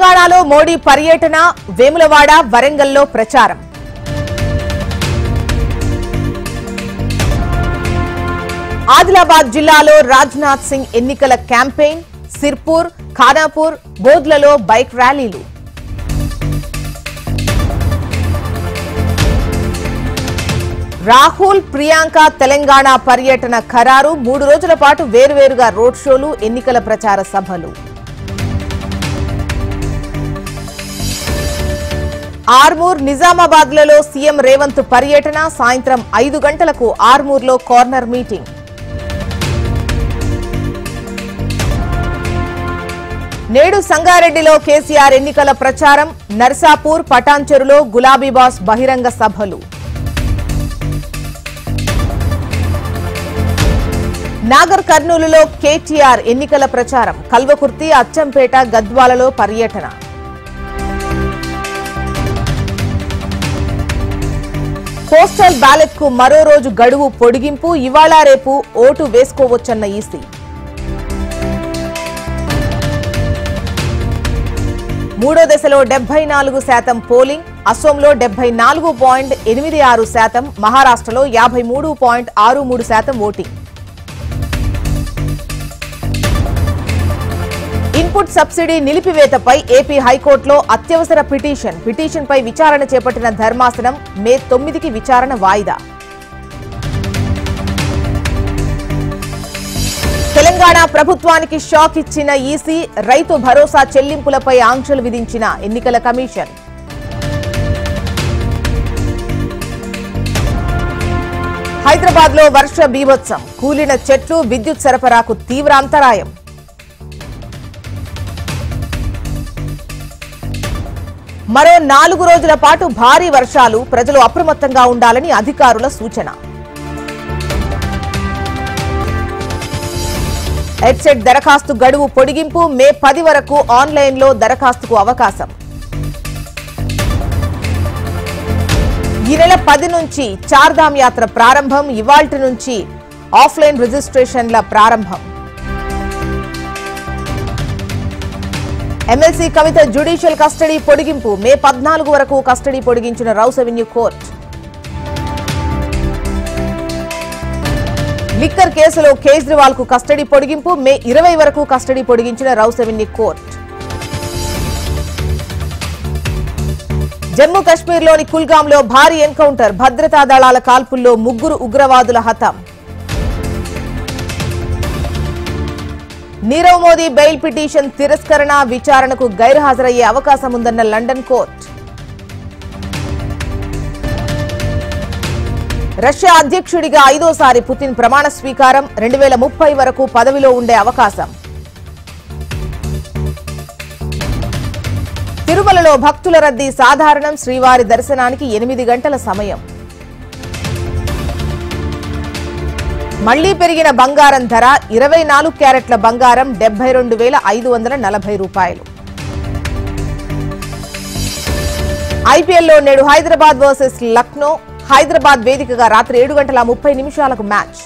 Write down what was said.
తెలంగాణలో మోడీ పర్యటన, వేములవాడ, వరంగల్లో ప్రచారం. ఆదిలాబాద్ జిల్లాలో రాజ్నాథ్ సింగ్ ఎన్నికల క్యాంపెయిన్, సిర్పూర్, ఖానాపూర్, బోధ్లలో బైక్ ర్యాలీలు. రాహుల్, ప్రియాంక తెలంగాణ పర్యటన ఖరారు. 3 రోజుల పాటు వేర్వేరుగా రోడ్ షోలు, ఎన్నికల ప్రచార సభలు. ఆర్మూర్, నిజామాబాద్లలో సీఎం రేవంత్ పర్యటన. సాయంత్రం 5 గంటలకు ఆర్మూర్లో కార్నర్ మీటింగ్. నేడు సంగారెడ్డిలో కేసీఆర్ ఎన్నికల ప్రచారం. నర్సాపూర్, పటాన్చెరులో గులాబీ బాస్ బహిరంగ సభలు. నాగర్ కర్నూలులో కేటీఆర్ ఎన్నికల ప్రచారం. కల్వకుర్తి, అచ్చంపేట, గద్వాలలో పర్యటన. పోస్టల్ బ్యాలెట్ కు మరో రోజు గడువు పొడిగింపు. ఇవాళ రేపు ఓటు వేసుకోవచ్చన్న ఈసీ. 3వ దశలో 74% పోలింగ్. అసోంలో 74.86%, మహారాష్ట్రలో 53.63% ఓటింగ్. ఇన్పుట్ సబ్సిడీ నిలిపివేతపై ఏపీ హైకోర్టులో అత్యవసర పిటిషన్పై విచారణ చేపట్టిన ధర్మాసనం. మే 9కి విచారణ వాయిదా. తెలంగాణ ప్రభుత్వానికి షాక్ ఇచ్చిన ఈసీ. రైతు భరోసా చెల్లింపులపై ఆంక్షలు విధించిన ఎన్నికల కమిషన్. హైదరాబాద్ లో వర్ష బీభత్సం. కూలిన చెట్లు, విద్యుత్ సరఫరాకు తీవ్ర అంతరాయం. మరో 4 రోజుల పాటు భారీ వర్షాలు. ప్రజలు అప్రమత్తంగా ఉండాలని అధికారుల సూచన. ఎడ్సెట్ దరఖాస్తు గడువు పొడిగింపు. మే 10 వరకు ఆన్లైన్లో దరఖాస్తుకు అవకాశం. ఈ నెల 10 నుంచి చార్ధామ్ యాత్ర ప్రారంభం. ఇవాల్టి నుంచి ఆఫ్లైన్ రిజిస్ట్రేషన్ల ప్రారంభం. ఎమ్మెల్సీ కవిత జ్యుడిషియల్ కస్టడీ పొడిగింపు. మే 14 వరకు కస్టడీ పొడిగించిన రౌస్ అవెన్యూ కోర్టు. లిక్కర్ కేసులో కేజ్రీవాల్ కు కస్టడీ పొడిగింపు. మే 20 వరకు కస్టడీ పొడిగించిన రౌస్ అవెన్యూ కోర్టు. జమ్మూ కశ్మీర్లోని కుల్గాంలో భారీ ఎన్కౌంటర్. భద్రతా దళాల కాల్పుల్లో 3 ఉగ్రవాదుల హతం. నీరవ్ మోదీ బెయిల్ పిటిషన్ తిరస్కరణ. విచారణకు గైర్హాజరయ్యే అవకాశం ఉందన్న లండన్ కోర్టు. రష్యా అధ్యక్షుడిగా 5వసారి పుతిన్ ప్రమాణ స్వీకారం. 2030 వరకు పదవిలో ఉండే అవకాశం. తిరుమలలో భక్తుల రద్దీ సాధారణం. శ్రీవారి దర్శనానికి 8 గంటల సమయం. మళ్లీ పెరిగిన బంగారం ధర. 24 క్యారెట్ల బంగారం 72,540 రూపాయలు. ఐపీఎల్లో నేడు హైదరాబాద్ వర్సెస్ లక్నో. హైదరాబాద్ వేదికగా రాత్రి 7 గంటల 30 నిమిషాలకు మ్యాచ్.